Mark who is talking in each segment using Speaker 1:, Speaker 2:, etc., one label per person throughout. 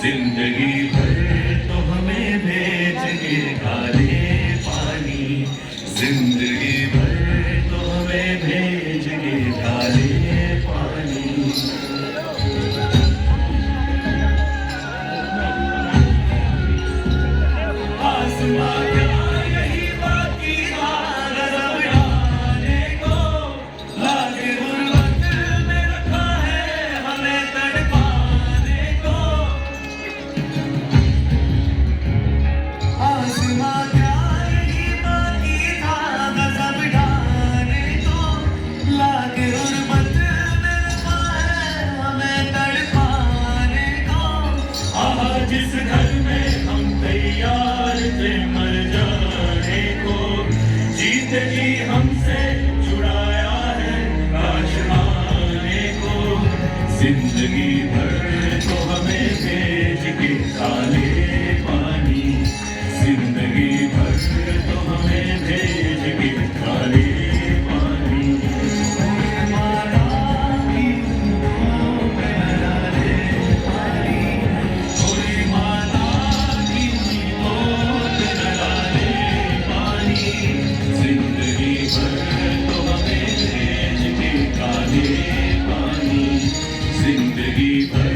Speaker 1: जिंदगी भर तो हमें भेज के काले पानी, जिंदगी भर तो हमें भेज के काले पानी। आसमां का यही बाकी था नजर आने को, लागे गुर्बत में रखा है हमें तड़पाने को। आसमां का यही बाकी था गजब ढाने को, लागे गुर्बत में रखा है हमें तड़पाने को। आज जिस घर में हम तैयार थे मर जाने को, जीते जी हमसे छुड़ाया है काश आने को। जिंदगी भर तो हमें भेज के काले पानी, जिंदगी भर तो हमें भेज के काले पानी। मारा की ऊँटों पे डाले पानी, कोई माता की ऊँटों पे डाले पानी। जिंदगी भर तो हमें भेज के काले पानी, जिंदगी भर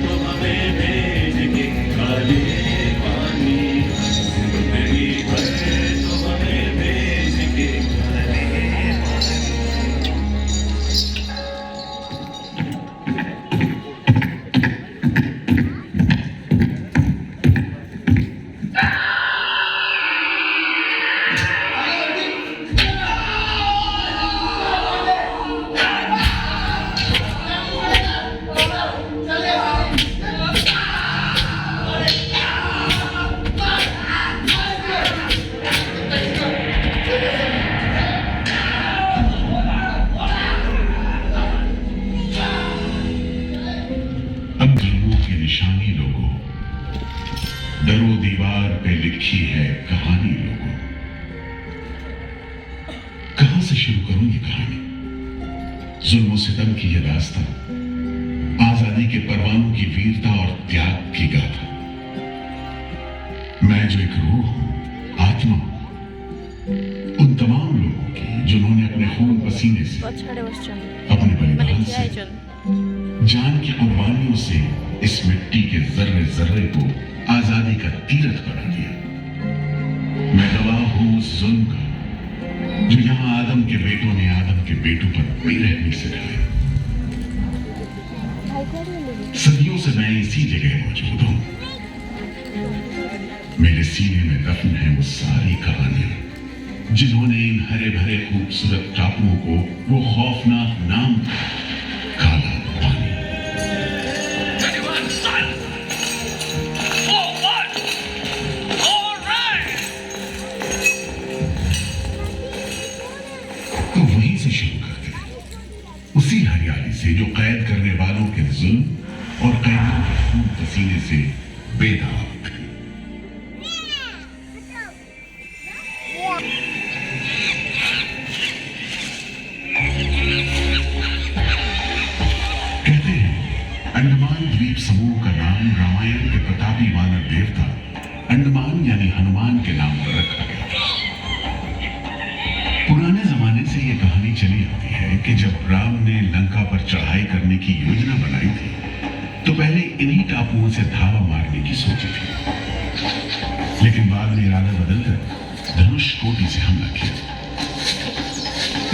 Speaker 1: तो हमें भेज के काले पानी, जिंदगी भर तो हमें भेज के काले पानी।
Speaker 2: अब जुल्मों की निशानी लोगों, दरो दीवार पे लिखी है कहानी लोगों। कहां से शुरू करूं ये कहानी? जुल्म सितम की ये दास्तां, आजादी के परवानों की वीरता और त्याग की गाथा। मैं जो एक रूह हूं, आत्मा हूं, उन तमाम लोगों की जिन्होंने अपने खून पसीने से, अपने बलिदान से, जान की कुर्बानियों से इस मिट्टी के जर्रे जर्रे को आजादी का तीरथ बना दिया। मैं गवाह हूं उस जुल्म का जो यहां आदम के बेटों ने आदम के बेटों पर बेरहमी से ढाया। सदियों से मैं इसी जगह मौजूद हूं। मेरे सीने में दफन है वो सारी कहानियां जिन्होंने इन हरे भरे खूबसूरत टापुओं को वो खौफनाक नाम दिया, काला पानी। तो वहीं से शुरू करते हैं, उसी हरियाली से जो कैद करने वालों के जुल्म और कैदियों के खून पसीने से बेदाग थी। कहते हैं अंडमान द्वीप समूह का नाम रामायण के प्रतापी वानर देवता अंडमान यानी हनुमान के नाम पर रखा गया था। पुराने जमाने से यह कहानी चली आती है कि जब राम ने लंका पर चढ़ाई करने की योजना बनाई थी तो पहले इन्हीं टापुओं से धावा मारने की सोची थी, लेकिन बाद में इरादा बदलकर धनुष कोटि से हमला किया।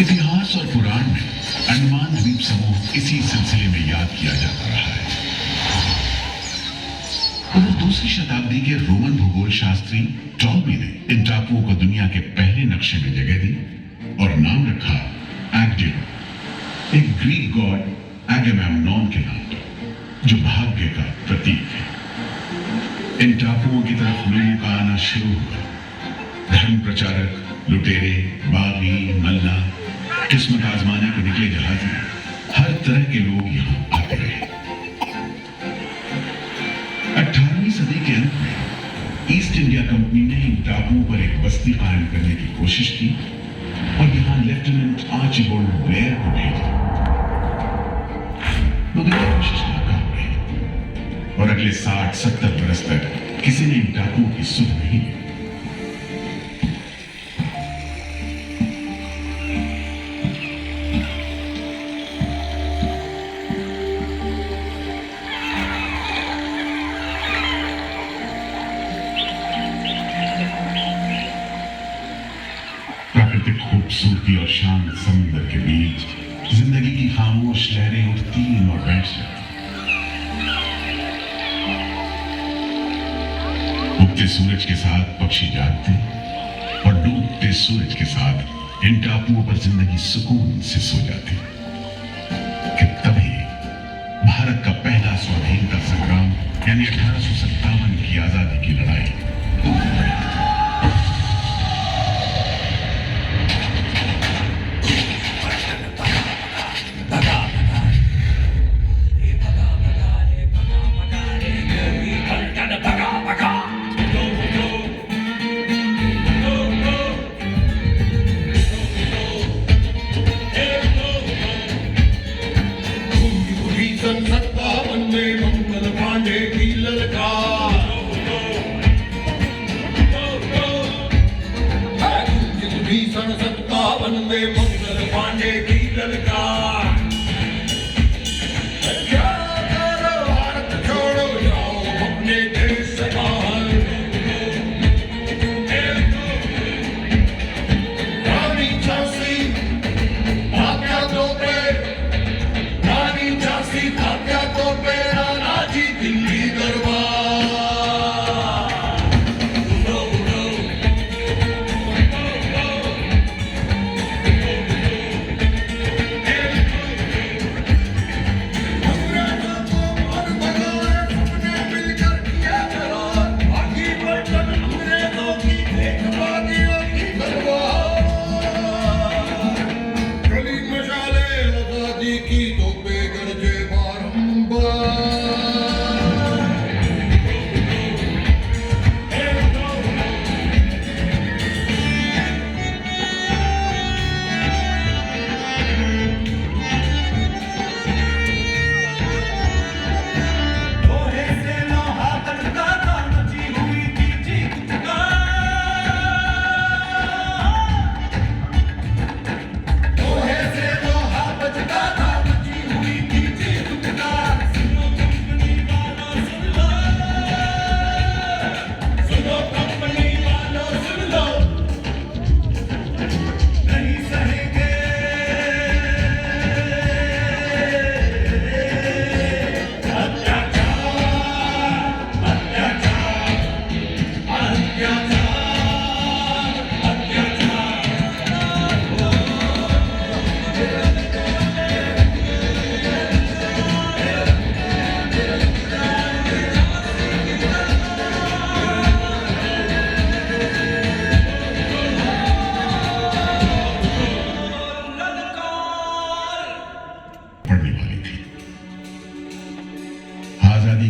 Speaker 2: इतिहास और पुराण में अंडमान द्वीप समूह इसी सिलसिले में याद किया जाता रहा है। उधर दूसरी शताब्दी के रोमन भूगोल शास्त्री टॉलमी ने इन टापुओं को दुनिया के पहले नक्शे में जगह दी और नाम रखा एक्डियम, एक ग्रीक गॉड एगेमेम्नॉन के नाम पर, जो भाग्य का प्रतीक है। इन टापुओं की तरफ लोगों का आना शुरू हुआ। धर्म प्रचारक, लुटेरे, बागी, मल्ला, किस्मत आजमाने को निकले जहाजी, हर तरह के लोग यहाँ आते रहे। 18वीं सदी के अंत में ईस्ट इंडिया कंपनी ने इन टापुओं पर एक बस्ती कायम करने की कोशिश की और यहाँ लेफ्टिनेंट आर्चिबाल्ड ब्लेयर को भेजा, मगर यह कोशिश नाकाम रही और अगले 60-70 बरस तक किसी ने इन टापुओं की सुध नहीं ली। प्राकृतिक खूबसूरती और शांत समुद्र के बीच जिंदगी की खामोश लहरें उठती और बैठ जाती। उगते सूरज के साथ पक्षी जागते और डूबते सूरज के साथ इन टापुओं पर जिंदगी सुकून से सो जाती। कि तभी भारत का पहला स्वाधीनता संग्राम यानी 1857 की आजादी की लड़ाई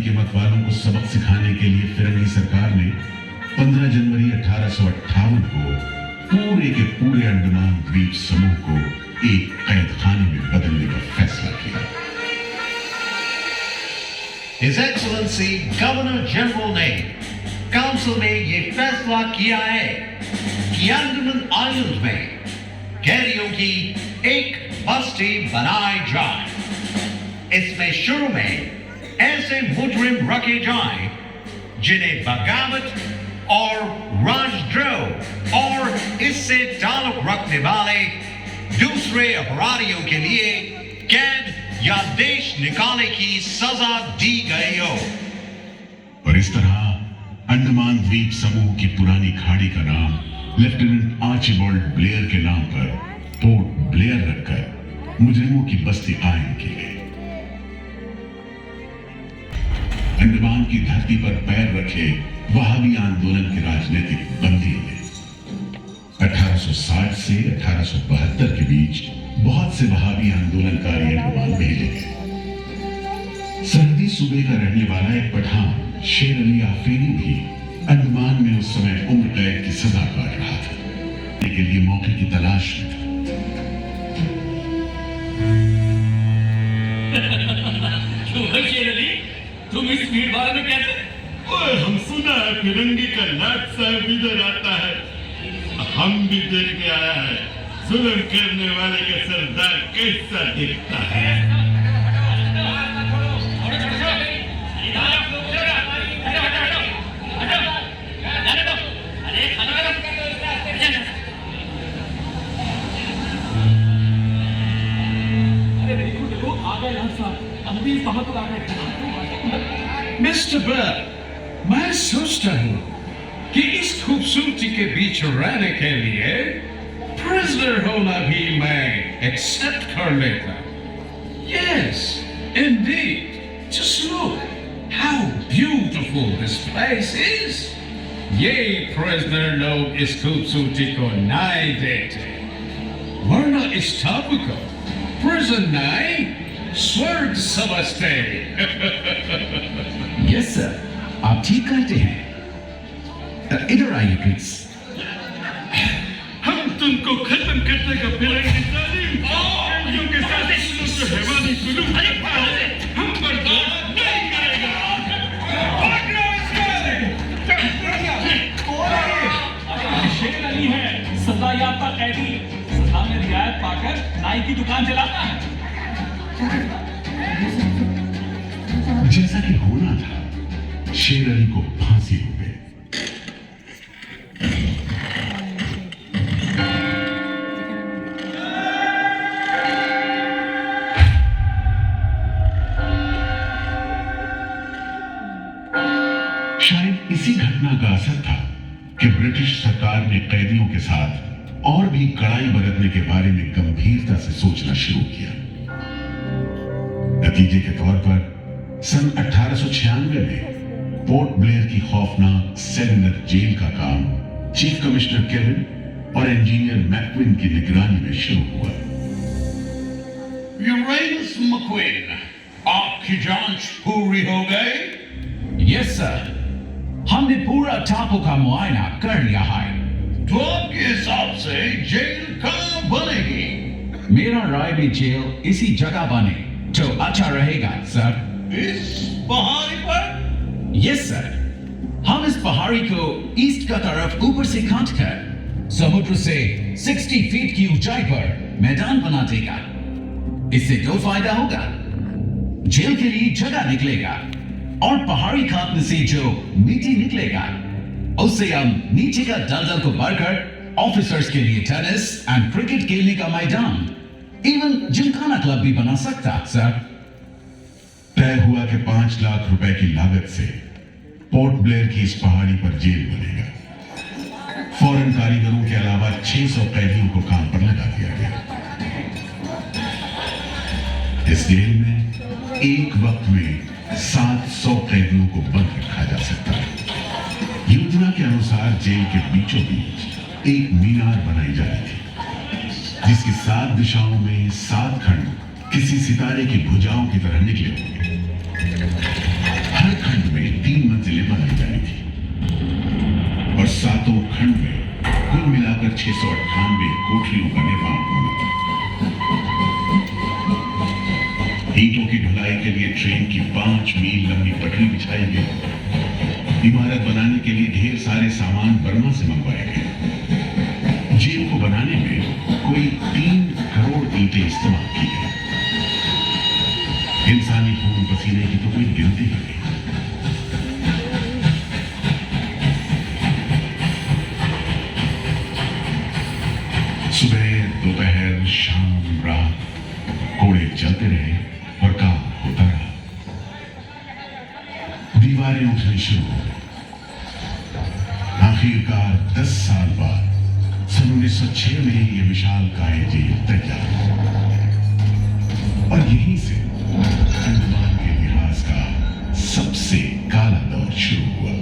Speaker 2: के मतवालों को सबक सिखाने के लिए फिरंगी सरकार ने 15 जनवरी 1858 को पूरे के पूरे अंडमान द्वीप समूह को एक कैद खाने में बदलने का फैसला किया।
Speaker 3: His Excellency Governor General ने काउंसिल में ये फैसला किया है कि अंडमान आइलैंड में कैदियों की एक बस्ती बनाई जाए। इसमें शुरू में ऐसे मुजरिम रखे जाएं जिन्हें बगावत और राजद्रोह और इससे ताल्लुक रखने वाले दूसरे अपराधियों के लिए कैद या देश निकाले की सजा दी गई हो।
Speaker 2: और इस तरह अंडमान द्वीप समूह की पुरानी खाड़ी का नाम लेफ्टिनेंट आर्चिबाल्ड ब्लेयर के नाम पर पोर्ट ब्लेयर रखकर मुजरिमों की बस्ती कायम की गई। अंडमान की धरती पर पैर रखे वहाबी आंदोलन के राजनीतिक बंदियों ने 1860 से 1872 के बीच बहुत से वहाबी आंदोलनकारी अंडमान भेजे गए। सरहदी सूबे का रहने वाला एक पठान शेर अली आफरीदी भी अंडमान में उस समय उम्र कैद की सजा काट रहा था, के लिए मौके की तलाश में था।
Speaker 4: क्यों है शेर अली, तुम इस भीड़ भाड़ में कैसे?
Speaker 5: ओए, हम सुना है फिरंगी का नाथ साहब इधर आता है, हम भी देखने आया है जुल्म करने वाले का सरदार कैसा दिखता है।
Speaker 6: मिस्टर बर्ड, मैं सोचता हूँ कि इस खूबसूरती के बीच रहने के लिए प्रिजनर होना भी मैं एक्सेप्ट कर लेता। Yes, indeed. Just look how beautiful this place is. ये प्रिजनर लोग इस खूबसूरती को नहीं देते, वरना इस टापू को प्रिजन नहीं स्वर्ग समझते।
Speaker 7: यस सर, आप ठीक कहते हैं। इधर आइए प्लीज।
Speaker 5: हम तुमको खत्म करने का फिरंगी तालीम कैदियों के साथ जो हैवानी जुल्म हम बर्दाश्त नहीं करेगा।
Speaker 4: शेर अली है सजा याफ्ता कैदी, सजा में रियायत पाकर नाई की दुकान चलाता है।
Speaker 2: जैसा कि होना था, शेर अली को फांसी हो गई। शायद इसी घटना का असर था कि ब्रिटिश सरकार ने कैदियों के साथ और भी कड़ाई बरतने के बारे में गंभीरता से सोचना शुरू किया। नतीजे के तौर पर सन 1896 में पोर्ट ब्लेयर की खौफनाक सेलुलर जेल का काम चीफ कमिश्नर केविन और इंजीनियर मैक्विन की निगरानी में शुरू हुआ।
Speaker 3: यूरेनस मैक्विन, आपकी जांच पूरी हो गई?
Speaker 7: यस सर, हमने पूरा टापू का मुआयना कर लिया है।
Speaker 3: तो आपके हिसाब से जेल कहाँ बनेगी?
Speaker 7: मेरा राय भी जेल इसी जगह बने तो अच्छा रहेगा सर।
Speaker 3: इस पहाड़ी पर?
Speaker 7: यस सर, हम इस पहाड़ी को ईस्ट का तरफ ऊपर से काट कर समुद्र से 60 फीट की ऊंचाई पर मैदान बना देगा। इससे दो फायदा होगा, जेल के लिए जगह निकलेगा और पहाड़ी काटने से जो मिट्टी निकलेगा उससे हम नीचे का दलदल को भरकर ऑफिसर्स के लिए टेनिस एंड क्रिकेट खेलने का मैदान, इवन जिमखाना क्लब भी बना सकता सर।
Speaker 2: तय हुआ कि 5 लाख रुपए की लागत से पोर्ट ब्लेयर की इस पहाड़ी पर जेल बनेगा। फॉरेन कारीगरों के अलावा 600 कैदियों को काम पर लगा दिया गया। इस जेल में एक वक्त में 700 कैदियों को बंद रखा जा सकता है। योजना के अनुसार जेल के बीचों बीच एक मीनार बनाई जानी थी, जिसकी 7 दिशाओं में 7 खंड किसी सितारे की भुजाओं की तरह निकले होंगे। हर खंड में 3 मंजिलें बनाई जानी थी और 7 खंड में कुल मिलाकर 698 कोठरियों का निर्माण होना था। ईंटों की ढुलाई के लिए ट्रेन की 5 मील लंबी पटरी बिछाई गई। इमारत बनाने के लिए ढेर सारे सामान बर्मा से मंगवाए गए। जेल को बनाने में कोई 3 करोड़ ईंटें इस्तेमाल की गई। इंसानी खून पसीने की तो कोई गिनती नहीं। सुबह, दोपहर, शाम, रात कोड़े चलते रहे और काम होता रहा। दीवार दीवारें उठनी शुरू हो गई। आखिरकार 10 साल बाद सन 1906 में यह विशालकाय जेल तैयार हुआ और यहीं से अंडमान के इतिहास का सबसे काला दौर शुरू हुआ।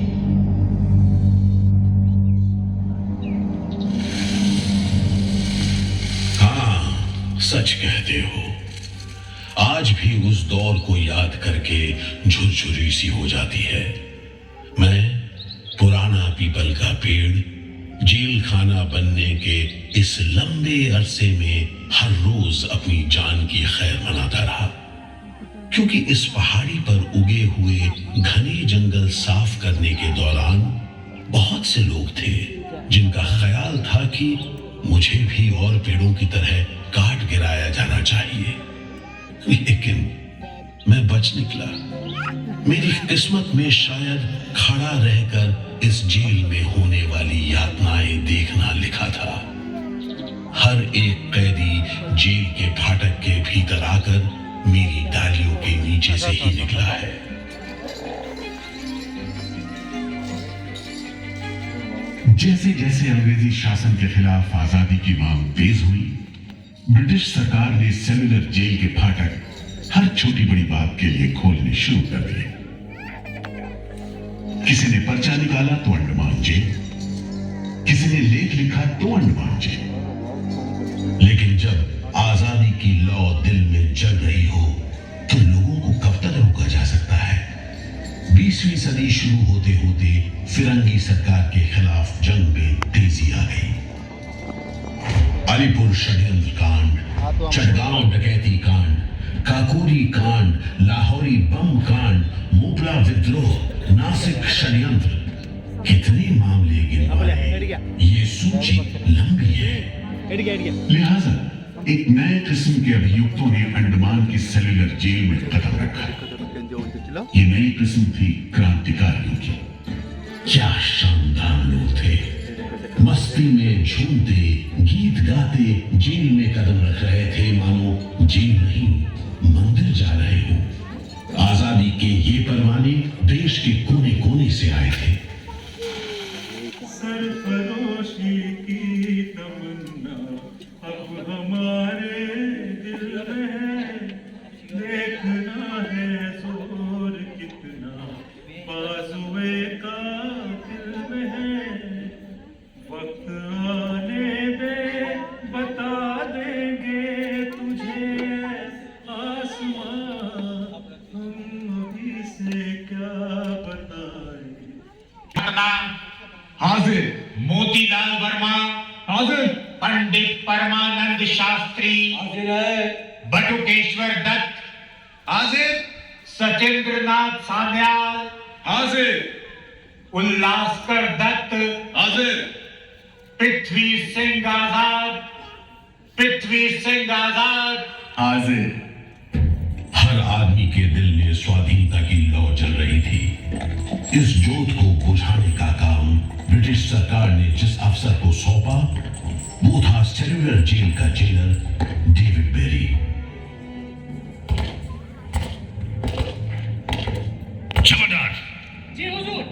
Speaker 8: हाँ, सच कहते हो। आज भी उस दौर को याद करके झुरझुरी सी हो जाती है। मैं पुराना पीपल का पेड़ जेल खाना बनने के इस लंबे अरसे में हर रोज अपनी जान की खैर मनाता रहा, क्योंकि इस पहाड़ी पर उगे हुए घने जंगल साफ करने के दौरान बहुत से लोग थे जिनका ख्याल था कि मुझे भी और पेड़ों की तरह काट गिराया जाना चाहिए, लेकिन मैं बच निकला। मेरी किस्मत में शायद खड़ा रहकर इस जेल में होने वाली यातनाएं देखना लिखा था। हर एक कैदी जेल के फाटक के भीतर आकर मेरी डालियों के नीचे से ही निकला है।
Speaker 2: जैसे जैसे अंग्रेजी शासन के खिलाफ आजादी की मांग तेज हुई, ब्रिटिश सरकार ने सेलुलर जेल के फाटक हर छोटी बड़ी बात के लिए खोलने शुरू कर दिए। किसी ने पर्चा निकाला तो अंडमान जेल, किसी ने लेख लिखा तो अंडमान जेल।
Speaker 8: लेकिन जब आजादी की लौ दिल में जल रही हो तो लोगों को कब तक रोका जा सकता है? 20वीं सदी शुरू होते होते फिरंगी सरकार के खिलाफ जंग में तेजी आ गई। अलीपुर षड्यंत्र कांड, चटगांव डकैती कांड, काकोरी कांड, लाहौरी बम कांड, मोपला विद्रोह, नासिक षड्यंत्र, कितने मामले गिनवाए। ये सूची लंबी है।
Speaker 2: लिहाजा एक नए किस्म के अभियुक्तों ने अंडमान की सेलुलर जेल में कदम रखा। ये नई किस्म थी क्रांतिकारियों की।
Speaker 8: क्या शानदार लोग थे। मस्ती में झूमते, गीत गाते जेल में कदम रख रहे थे, मानो जेल नहीं मंदिर जा रहे हो। आजादी के ये परवाने देश के कोने कोने से आए थे।
Speaker 5: सरफरोशी की तमन्ना अब हमारे दिल में है, देखना है जोर कितना बाजुए का दिल में है। वक्त आने दे बता देंगे तुझे आसमां, हम अभी से क्या बताएं।
Speaker 9: हाजिर।
Speaker 10: मोतीलाल वर्मा,
Speaker 9: हाजिर।
Speaker 10: पंडित परमानंद शास्त्री,
Speaker 9: हाजिर है।
Speaker 10: बटुकेश्वर दत्त,
Speaker 9: हाजिर।
Speaker 10: सचिंद्र नाथ सान्याल,
Speaker 9: हाजिर।
Speaker 10: उल्लासकर दत्त,
Speaker 9: हाजिर।
Speaker 10: पृथ्वी सिंह आजाद, पृथ्वी सिंह आजाद,
Speaker 2: हाजिर।
Speaker 8: हर आदमी के दिल में स्वाधीनता की लौ जल रही थी। इस जोत को बुझाने का काम ब्रिटिश सरकार ने जिस अफसर को सौंपा वो था सेलुलर जेल का जेलर डेविड बेरी।
Speaker 10: जमादार।
Speaker 4: जी हुजूर।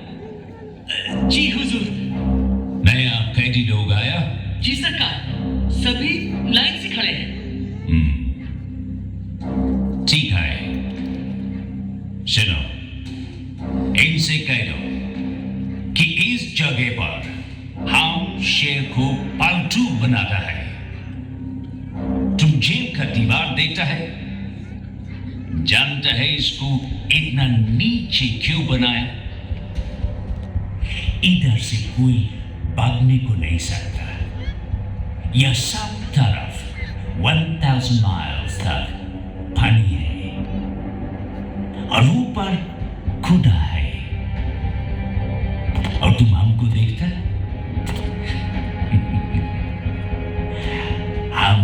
Speaker 10: जी हुजूर।
Speaker 8: नया कैदी लोग आया?
Speaker 10: जी सरकार, सभी लाइन से खड़े हैं।
Speaker 8: ठीक है, सुनो, इनसे कह दो कि इस जगह पर हम शेर को पालतू बनाता है। तुम जेल का दीवार देखता है, जानता है इसको इतना नीचे क्यों बनाया? इधर से कोई भागने को नहीं सकता। यह सब तरफ 1000 माइल्स तक पानी है और ऊपर खुदा है। और तुम हमको देखता? हम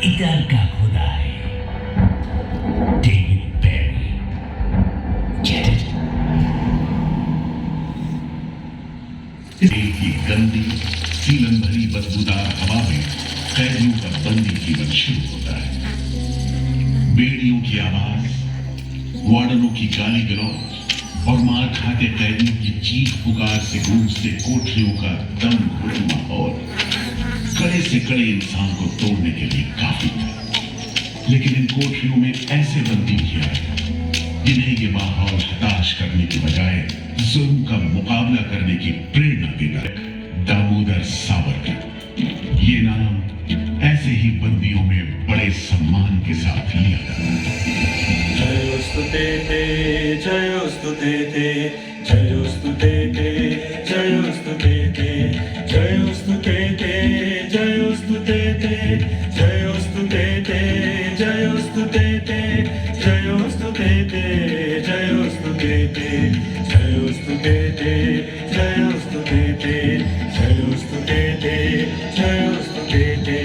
Speaker 8: इधर का खुदा है, डेविड बेरी। Get it?
Speaker 2: जेल की गंदी सीलन भरी बदबूदार हवा में कैदियों का बंदी जीवन शुरू होता है। बेड़ियों की आवाज, वार्डनों की गाली गलौज, और मार खाते कैदियों की चीख पुकार से गूंजते कोठरियों का दम घुट माहौल कड़े से कड़े इंसान को तोड़ने के लिए काफी था। लेकिन इन कोठरियों में ऐसे बंदी भी आए जिन्हें ये माहौल हताश करने की बजाय जुल्म का मुकाबला करने की प्रेरणा देगा। दामोदर सावरकर, ये नाम ऐसे ही बंदियों में बड़े सम्मान के साथ लिया जाता है।
Speaker 1: जयोस्तुते ते जयोस्तुते ते जयोस्तुते ते जयोस्तुते ते जयोस्तुते ते जयोस्तुते ते जयोस्तुते ते जयोस्तुते ते जयोस्तुते ते जयोस्तुते ते जयोस्तुते ते जयोस्तुते ते जयोस्तुते ते जयोस्तुते ते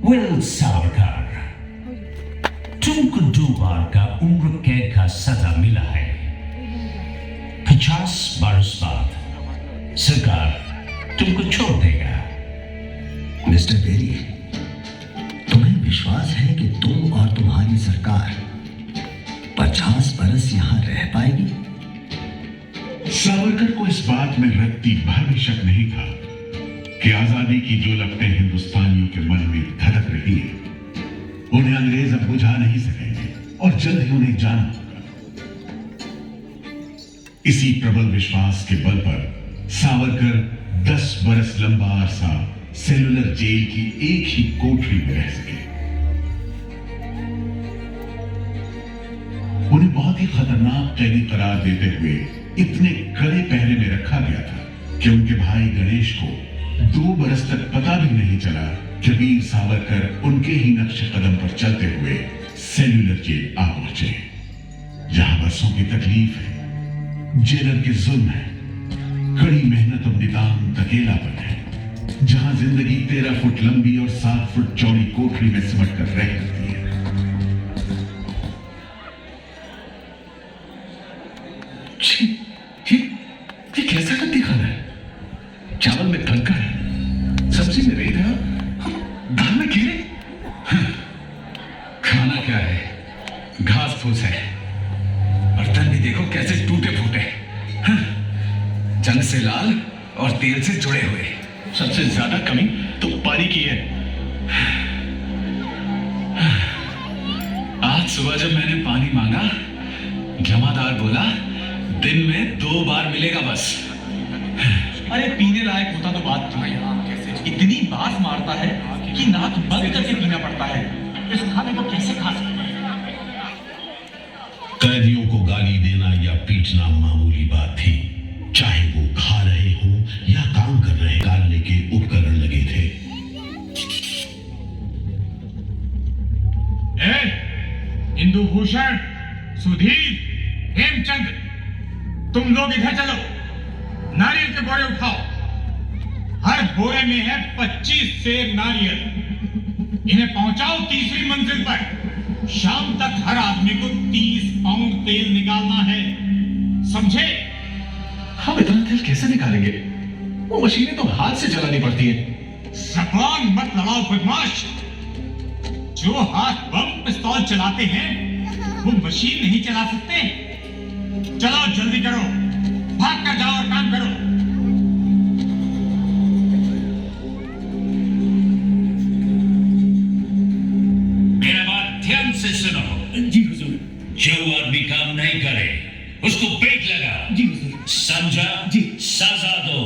Speaker 11: विल सावरकर, तुमको 2 बार का उम्र कैद का सजा मिला है। 50 बरस बाद सरकार तुमको छोड़ देगा।
Speaker 12: मिस्टर बेरी, तुम्हें विश्वास है कि तुम और तुम्हारी सरकार 50 बरस यहां रह पाएगी?
Speaker 2: सावरकर को इस बात में रत्ती भर भी शक नहीं था कि आजादी की जो लपटें हिंदुस्तानियों के मन में धड़क रही है उन्हें अंग्रेज अब बुझा नहीं सकेंगे और जल्द ही उन्हें जाना होगा। इसी प्रबल विश्वास के बल पर सावरकर 10 बरस लंबा अरसा सेलुलर जेल की एक ही कोठरी में रह सके। उन्हें बहुत ही खतरनाक कैदी करार देते हुए इतने कड़े पहरे में रखा गया था कि उनके भाई गणेश को 2 बरस तक पता भी नहीं चला कि वीर सावरकर उनके ही नक्श कदम पर चलते हुए सेल्यूलर जेल आ पहुंचे, जहां बरसों की तकलीफ है, जेलर के जुल्म है, कड़ी मेहनत और नितांत अकेलापन है, जहां जिंदगी 13 फुट लंबी और 7 फुट चौड़ी कोठरी में सिमट कर रह करती है।
Speaker 6: ये कैसा कद्दी खाना है? चावल में कंकड़ है, सब्जी में रेत है, दाल में कीड़े। खाना क्या है? घास फूस है। बर्तन भी देखो कैसे टूटे फूटे, जंग से लाल और तेल से जुड़े हुए। सबसे ज्यादा कमी तो पानी की है। आज सुबह जब मैंने पानी मांगा, जमादार बोला दिन में 2 बार मिलेगा बस।
Speaker 4: अरे पीने लायक होता तो बात था। इतनी बास मारता है कि नाक बंद करके पीना पड़ता है। इस खाने को कैसे खा सकते हैं?
Speaker 8: कैदियों को गाली देना या पीटना मामूली बात थी, चाहे वो खा रहे हों या काम कर रहे, डालने के उपकरण लगे थे।
Speaker 5: इंदुभूषण, सुधीर, हेमचंद, तुम लोग इधर चलो, नारियल के बोरे उठाओ। हर बोरे में है 25 सेर नारियल। इन्हें पहुंचाओ 3री मंजिल पर। शाम तक हर आदमी को 30 पाउंड तेल निकालना है, समझे?
Speaker 6: हम इतना तेल कैसे निकालेंगे? वो मशीनें तो हाथ से चलानी पड़ती हैं।
Speaker 5: जबान मत लड़ाओ बदमाश। जो हाथ बम पिस्तौल चलाते हैं वो मशीन नहीं चला सकते। चलो जल्दी करो, भाग कर जाओ और काम करो।
Speaker 11: मेरा बात ध्यान से सुनो।
Speaker 10: जी हुजूर।
Speaker 11: जो आदमी काम नहीं करे उसको बेट लगा।
Speaker 10: जी हुजूर।
Speaker 11: समझा?
Speaker 10: जी।
Speaker 11: सजा दो,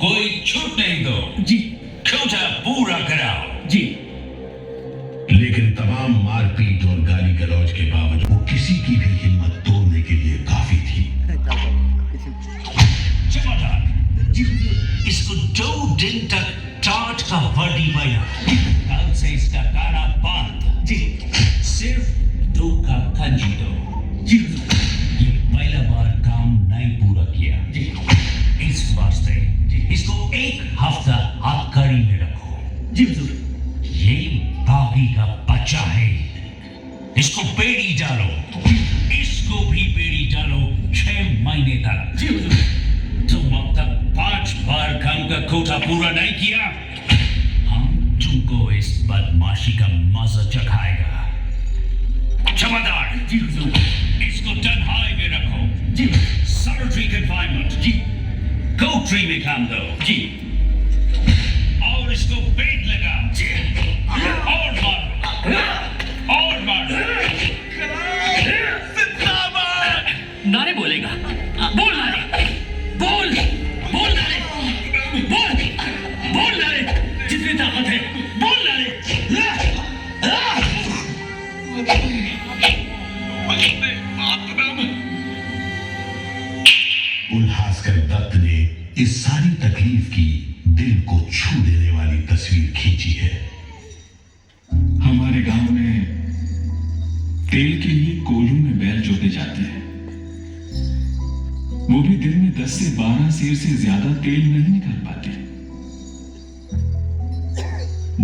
Speaker 11: कोई छूट नहीं दो।
Speaker 10: जी।
Speaker 11: कोटा पूरा कराओ।
Speaker 10: जी।
Speaker 8: लेकिन तमाम मारपीट और गाली गलौज के बावजूद वो किसी की भी हिम्मत तोड़ने के लिए काफी थी।
Speaker 11: जमादार जी, इसको 2 दिन तक टाट का वर्दी बना, कल से इसका गाना बंद। जी। सिर्फ 2 कप खंजी दो।
Speaker 10: जी।
Speaker 11: ये पहला बार काम नहीं पूरा किया।
Speaker 10: जी।
Speaker 11: इस वास्ते इसको 1 हफ्ता हथकड़ी में रखो।
Speaker 10: जी हुजूर।
Speaker 11: ये बागी का बच्चा है, इसको बेड़ी डालो, इसको भी बेड़ी डालो 6 महीने तक।
Speaker 10: जी हुजूर।
Speaker 11: तुम अब तक 5 बार काम का कोटा पूरा नहीं किया, हम तुमको इस बदमाशी का मजा चखाएगा। जमादार
Speaker 10: जी हुजूर।
Speaker 11: इसको तन्हाई में रखो।
Speaker 10: जी।
Speaker 11: Solitary confinement.
Speaker 10: जी।
Speaker 11: कोठरी में काम दो।
Speaker 10: जी।
Speaker 11: और इसको पेट लगा। और मारो, और मारो।
Speaker 10: नारे बोलेगा। बोल नारे, बोल, बोल नारे, बोल, बोल नारे, जितनी ताकत है बोल नारे।
Speaker 8: उल्हासकर दत्त ने इस सारी तकलीफ की दिल को छू देने वाली तस्वीर खींची है।
Speaker 1: हमारे गांव में तेल के लिए कोल्हू में बैल जोते जाते हैं। वो भी दिन में 10 से 12 सेर से ज्यादा तेल नहीं निकाल पाते।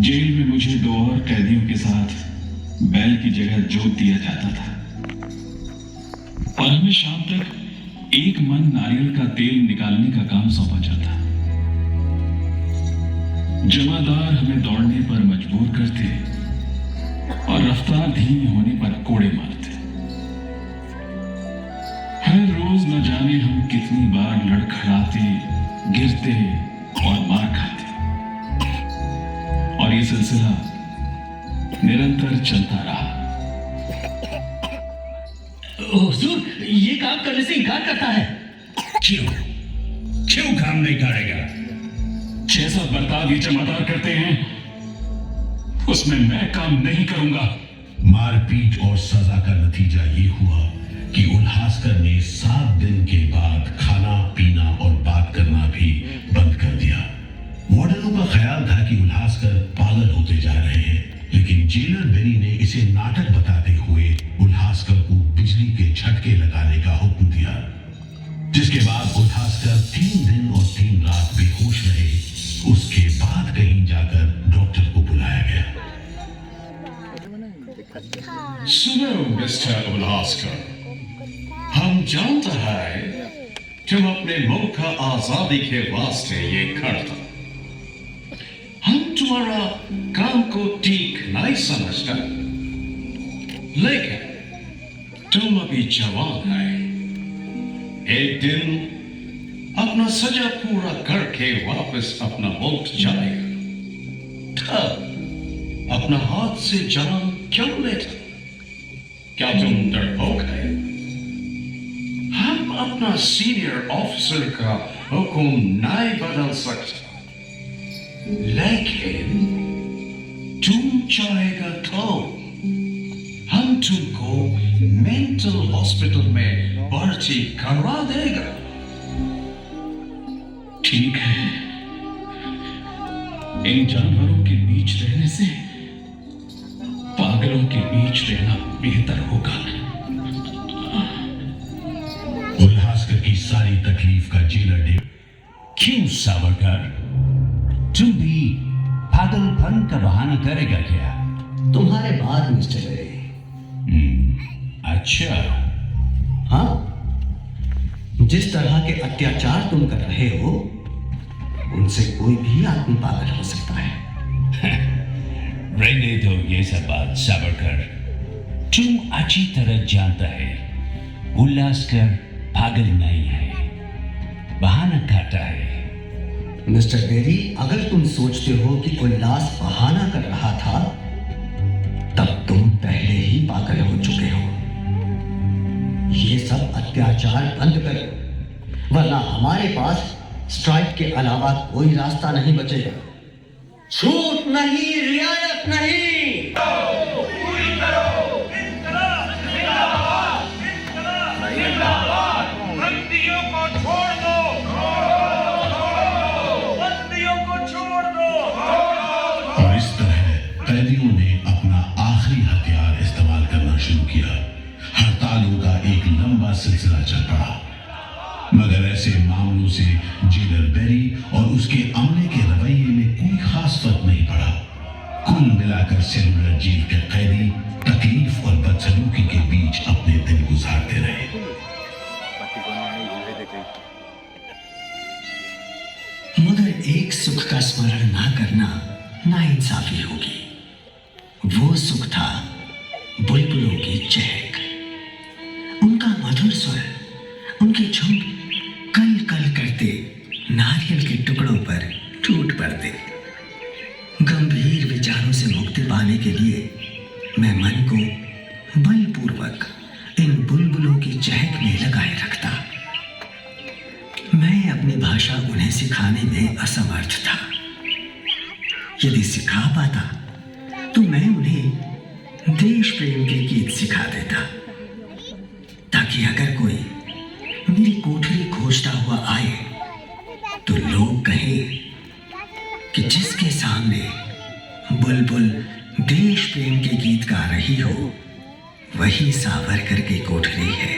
Speaker 1: जेल में मुझे 2 और कैदियों के साथ बैल की जगह जोत दिया जाता था और हमें शाम तक 1 मन नारियल का तेल निकालने का काम सौंपा जाता। जमादार हमें दौड़ने पर मजबूर करते और रफ्तार धीमी होने पर कोड़े मारते। हर रोज न जाने हम कितनी बार लड़खड़ाते, गिरते और मार खाते, और ये सिलसिला निरंतर चलता रहा।
Speaker 10: हुजूर, ये काम करने से इनकार करता है।
Speaker 11: क्यों काम नहीं करेगा?
Speaker 1: जैसा बर्ताव ये जमादार करते हैं उसमें मैं काम नहीं करूंगा।
Speaker 8: मारपीट और सजा का नतीजा ये हुआ कि उल्हासकर ने 7 दिन के बाद खाना पीना और बात करना भी बंद कर दिया। वार्डनों का ख्याल था कि उल्हासकर पागल होते जा रहे हैं, लेकिन जेलर बेरी ने इसे नाटक बताते हुए उल्हासकर को बिजली के झटके लगाने का हुक्म दिया, जिसके बाद उल्हासकर 3 दिन और 3 रात बेहोश रहे। उसके बाद कहीं जाकर डॉक्टर को बुलाया गया।
Speaker 6: सुनो मिस्टर उल्हासकर, हम जानते हैं तुम अपने मुल्क का आजादी के वास्ते ये करता। हम तुम्हारा काम को ठीक नहीं समझता, लेकिन तुम अभी जवान है। एक दिन अपना सजा पूरा करके वापस अपना मुल्क जाएगा, तब अपना हाथ से जान क्यों लेता? क्या तुम डरपोक है? हम अपना सीनियर ऑफिसर का हुक्म नहीं बदल सकते, लेकिन तुम चाहेगा तो हम तुमको मेंटल हॉस्पिटल में भर्ती करवा देगा।
Speaker 1: ठीक है, इन जानवरों के बीच रहने से पागलों के बीच रहना बेहतर होगा।
Speaker 8: उल्हासकर की सारी तकलीफ का जेलर ने
Speaker 11: क्यों सावरकर, तुम भी पागलपन का बहाना करेगा क्या?
Speaker 12: तुम्हारे बाद मिस्टर बेरी।
Speaker 11: अच्छा।
Speaker 12: हाँ, जिस तरह के अत्याचार तुम कर रहे हो उनसे कोई भी आदमी पागल हो सकता है।
Speaker 11: रहने दो ये सब बात सावरकर। तुम अच्छी तरह जानता है उल्लासकर पागल नहीं है, बहाना खाता है।
Speaker 12: मिस्टर बेरी, अगर तुम सोचते हो कि उल्लास बहाना कर रहा था, तब तुम पहले ही पागल हो चुके हो। ये सब अत्याचार बंद करो, वरना हमारे पास स्ट्राइक के अलावा कोई रास्ता नहीं बचेगा। छूट नहीं, रियायत नहीं।
Speaker 5: बंदियों को छोड़ दो, बंदियों को छोड़ दो।
Speaker 8: और इस तरह कैदियों ने अपना आखिरी हथियार इस्तेमाल करना शुरू किया। हड़तालों का एक लंबा सिलसिला चल पड़ा, मगर ऐसे मामलों से जेलर बेरी और उसके अमले के रवैये में कोई खास फर्क नहीं पड़ा। कुल मिलाकर सेलुलर जेल के कैदी तकलीफ और बदसलूकी के बीच अपने दिन गुजारते रहे।
Speaker 12: मगर एक सुख का स्मरण ना करना नाइंसाफी होगी। वो सुख था बुलबुलों की चहक, उनका मधुर स्वर, उनके झुंड कल कल करते नारियल के टुकड़ों पर टूट पड़ते। गंभीर विचारों से मुक्ति पाने के लिए मैं मन को बलपूर्वक इन बुलबुलों की चहक में लगाए रखता। मैं अपनी भाषा उन्हें सिखाने में असमर्थ था। यदि सिखा पाता तो मैं उन्हें देश प्रेम के गीत सिखा देता, ताकि अगर कोई मेरी कोठरी खोजता हुआ आए तो लोग कहें कि जिसके सामने बुलबुल देश प्रेम के गीत गा रही हो, वही सावरकर की कोठरी है।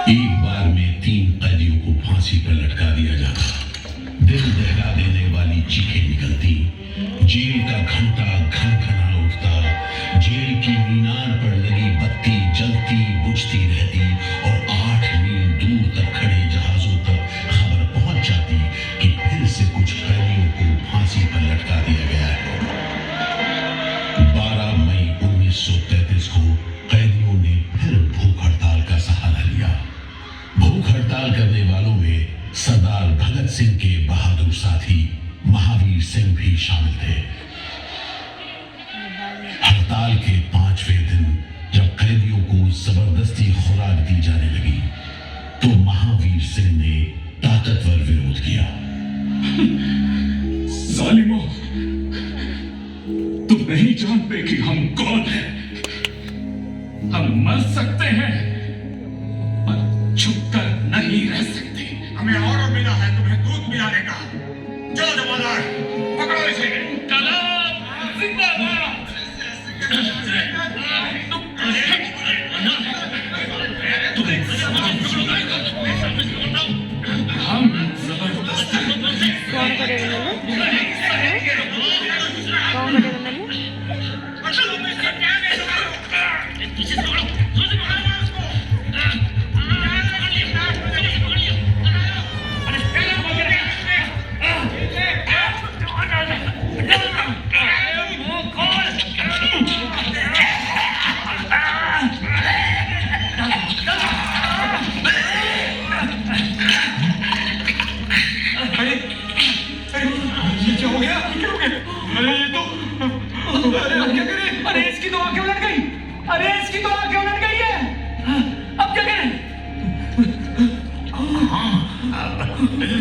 Speaker 8: एक बार में 3 कैदियों को फांसी पर लटका दिया जाता। दिल दहला देने वाली चीखें निकलती, जेल का घंटा खनखना उठता, जेल की मीनार पर लगी बत्ती जलती बुझती रहती और 8 मील दूर तक खड़े जहाजों तक खबर पहुंच जाती कि फिर से कुछ कैदियों को फांसी पर लटका दिया गया है। 12 मई 1933 को कैदियों ने फिर भूख हड़ताल का सहारा लिया। भूख हड़ताल करने वालों में सरदार भगत सिंह के बहादुर साथी महावीर सिंह भी शामिल थे। हड़ताल के 5वें दिन जब कैदियों को जबरदस्ती खुराक दी जाने लगी तो महावीर सिंह ने ताकतवर विरोध किया।
Speaker 1: जालिमों, तुम नहीं जानते कि हम कौन हैं। हम मर सकते हैं पर छुपकर नहीं रह सकते।
Speaker 5: हमें ऑर्डर मिला है तुम्हें दूध पिलाने का। चलो जमादार, पकड़ो इसे।
Speaker 10: कलाम जिंदाबाद।
Speaker 1: हम जबरदस्ती
Speaker 13: कौन करेगा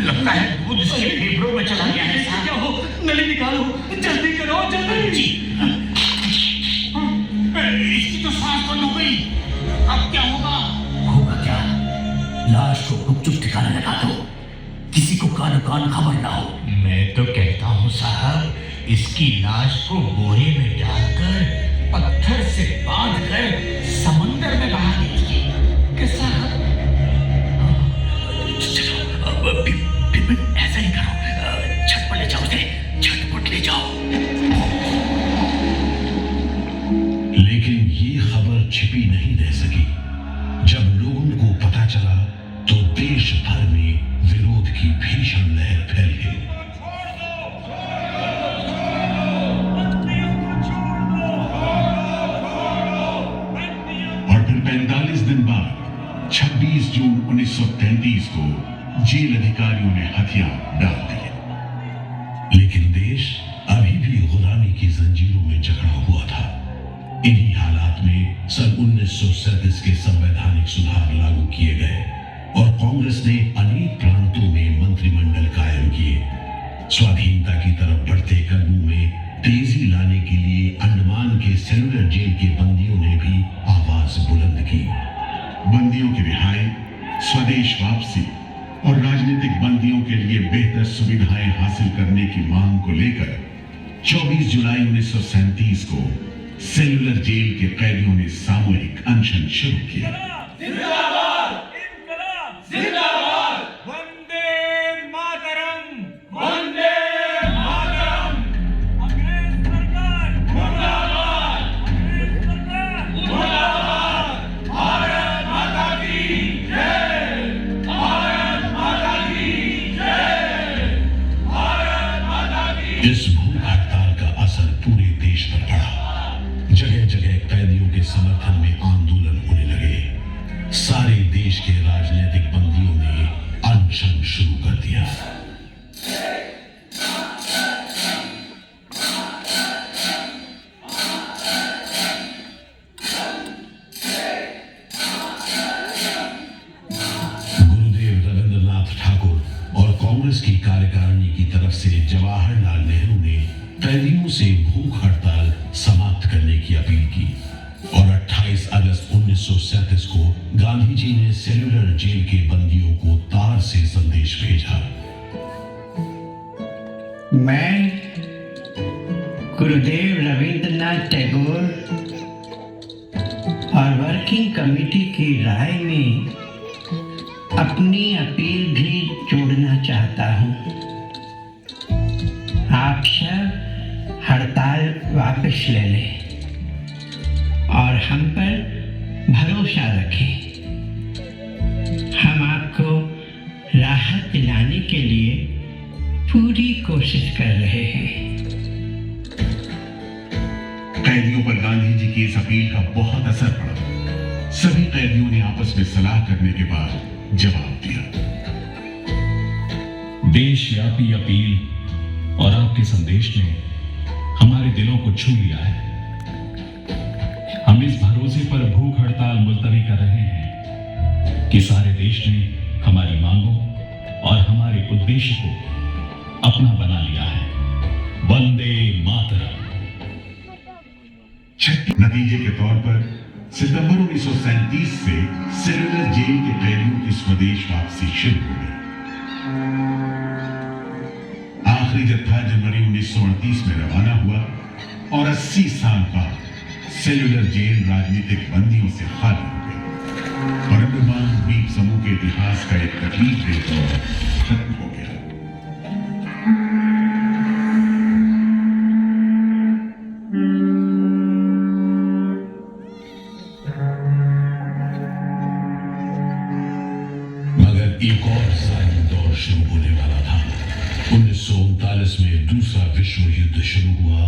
Speaker 11: लगता है दूध इसके फेफड़ों में चला गया है। क्या हो, नली निकालो, जल्दी करो, जल्दी। इसकी तो सांस बंद हो गई, अब क्या होगा?
Speaker 12: होगा क्या? लाश को गुपचुप ठिकाना लगा दो, किसी को कान कान खबर ना हो।
Speaker 11: मैं तो कहता हूँ साहब, इसकी लाश को बोरे में डालकर पत्थर से बांधकर समंदर में बहा दीजिए। कैसा?
Speaker 12: ऐसा ही करो, झटपट ले जाओ उसे, झटपट ले जाओ।
Speaker 8: लेकिन ये खबर छिपी नहीं रह सकी। जब लोगों को पता चला तो देश भर में विरोध की भीषण लहर फैल गई। और फिर 45 दिन बाद 26 जून 1933 को जेल अधिकारियों ने हथियार डाल दिए। लेकिन देश अभी भी गुलामी की जंजीरों में जकड़ा हुआ था। इन्हीं हालात में सन 1937 के संवैधानिक सुधार लागू किए गए और कांग्रेस ने अनेक प्रांतों में मंत्रिमंडल कायम किए। स्वाधीनता की तरफ बढ़ते कदमों में तेजी लाने के लिए अंडमान के सेलुलर जेल के बंदियों ने भी आवाज बुलंद की। बंदियों की रिहाई, स्वदेश वापसी और राजनीतिक बंदियों के लिए बेहतर सुविधाएं हासिल करने की मांग को लेकर 24 जुलाई 1937 को सेलुलर जेल के कैदियों ने सामूहिक अनशन शुरू किया। इस भूख हड़ताल का असर पूरे देश पर पड़ा। जगह जगह कैदियों के समर्थन में आंदोलन होने लगे। सारे देश के राजनीतिक बंदियों ने अनशन शुरू कर दिया। गुरुदेव रविंद्रनाथ ठाकुर और कांग्रेस की कार्यकारिणी की तरफ से जवाहरलाल नेहरू ने कैदियों से भूख हड़ताल समाप्त करने की अपील की और 28 अगस्त 1937 को गांधी जी ने सेलुलर जेल के बंदियों को तार से संदेश भेजा।
Speaker 12: मैं गुरुदेव रविंद्रनाथ टैगोर और वर्किंग कमेटी की राय में अपनी अपील भी जोड़ना चाहता हूं। आप सब हड़ताल वापस ले लें और हम पर भरोसा रखें। हम आपको राहत दिलाने के लिए पूरी कोशिश कर रहे हैं।
Speaker 2: कैदियों पर गांधी जी की इस अपील का बहुत असर पड़ा। सभी कैदियों ने आपस में सलाह करने के बाद जवाब दिया।
Speaker 1: देशव्यापी अपील और आपके संदेश ने हमारे दिलों को छू लिया है। हम इस भरोसे पर भूख हड़ताल मुलतवी कर रहे हैं कि सारे देश ने हमारी मांगों और हमारे उद्देश्य को अपना बना लिया है। वंदे मातरम।
Speaker 2: नतीजे के तौर पर सितंबर 1937 से सेलुलर जेल के कैदियों की स्वदेश वापसी शुरू हो गई। आखिरी जत्था जनवरी 1938 में रवाना हुआ और 80 साल बाद सेलुलर जेल राजनीतिक बंदियों से खाली हो गई और अंडमान द्वीप समूह के इतिहास का एक तकलीफदेह दौर खत्म हो गया।
Speaker 8: एक और जालिम दौर शुरू होने वाला था। 1939 में दूसरा विश्व युद्ध शुरू हुआ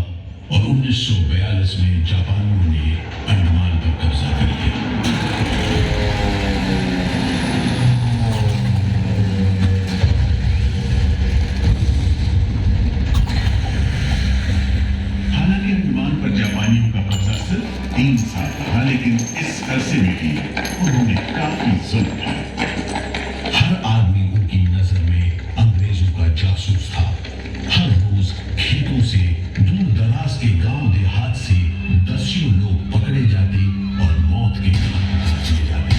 Speaker 8: और 1942 में जापानियों ने अंडमान पर कब्जा कर लिया।
Speaker 2: हालांकि अंडमान पर जापानियों का कब्जा सिर्फ 3 साल रहा, लेकिन इस अरसे में भी उन्होंने काफी जुल्म किया।
Speaker 8: हर आदमी उनकी नजर में अंग्रेजों का जासूस था। हर रोज खेतों से, दूर दराज के गांव देहात से दसियों लोग पकड़े जाते और मौत के घाट उतार दिए जाते।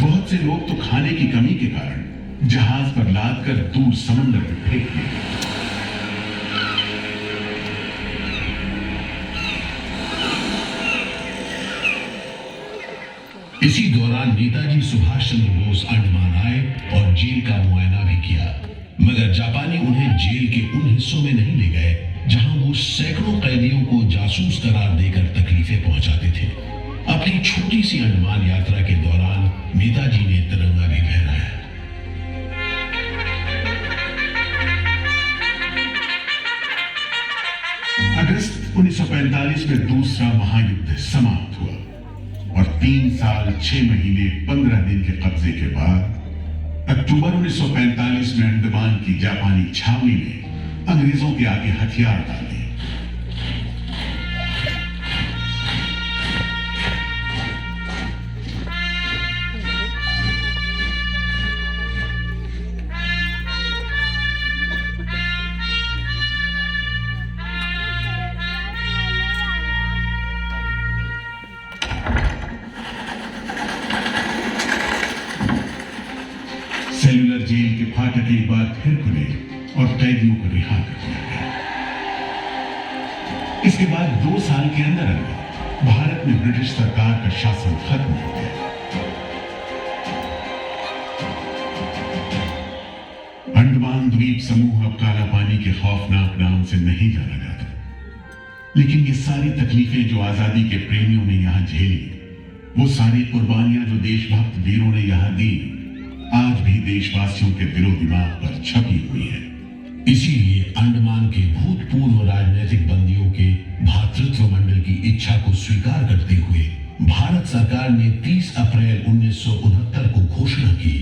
Speaker 2: बहुत से लोग तो खाने की कमी के कारण जहाज पर लादकर दूर समंदर में फेंक दिए गए।
Speaker 8: इसी दौरान नेताजी सुभाष चंद्र बोस अंडमान आए और जेल का मुआयना भी किया, मगर जापानी उन्हें जेल के उन हिस्सों में नहीं ले गए जहां वो सैकड़ों कैदियों को जासूस करार देकर तकलीफें पहुंचाते थे। अपनी छोटी सी अंडमान यात्रा के दौरान नेताजी ने तिरंगा भी फहराया।
Speaker 2: अगस्त 1945 में दूसरा महायुद्ध समाप्त हुआ और 3 साल 6 महीने 15 दिन के कब्जे के बाद अक्टूबर 1945 में अंडमान की जापानी छावनी में अंग्रेजों के आगे हथियार डाल दिए। सेलुलर जेल के फाटक एक बार फिर खुले और कैदियों को रिहा कर दिया गया। इसके बाद 2 साल के अंदर अंदर भारत में ब्रिटिश सरकार का शासन खत्म हो गया। अंडमान द्वीप समूह अब काला पानी के खौफनाक नाम से नहीं जाना जाता, लेकिन ये सारी तकलीफें जो आजादी के प्रेमियों ने यहां झेली, वो सारी कुर्बानियां जो देशभक्त वीरों ने यहां दी, आज भी देशवासियों के दिलो दिमाग पर छपी हुई है।
Speaker 8: इसीलिए अंडमान के भूतपूर्व राजनीतिक बंदियों के भातृत्व मंडल की इच्छा को स्वीकार करते हुए भारत सरकार ने 30 अप्रैल 1969 को घोषणा की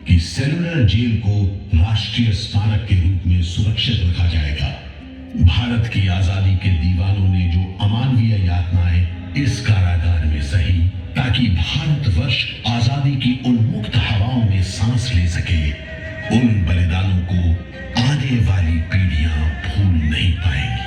Speaker 8: कि सेलुलर जेल को राष्ट्रीय स्मारक के रूप में सुरक्षित रखा जाएगा। भारत की आजादी के दीवानों ने जो अमानवीय यातनाएं इस कारागार में सही, ताकि भारतवर्ष आजादी की उन्मुक्त हवाओं में सांस ले सके, उन बलिदानों को आने वाली पीढ़ियां भूल नहीं पाएंगी।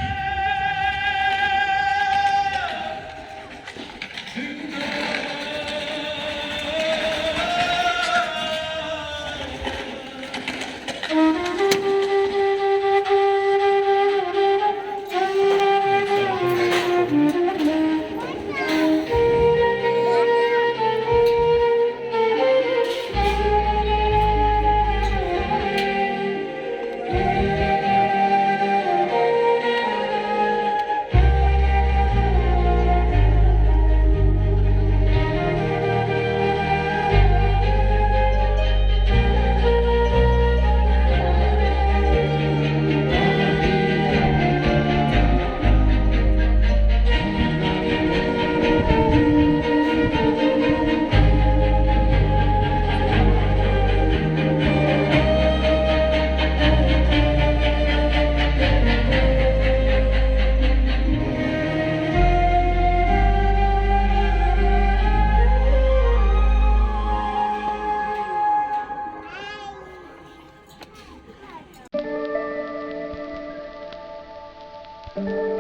Speaker 13: Thank you.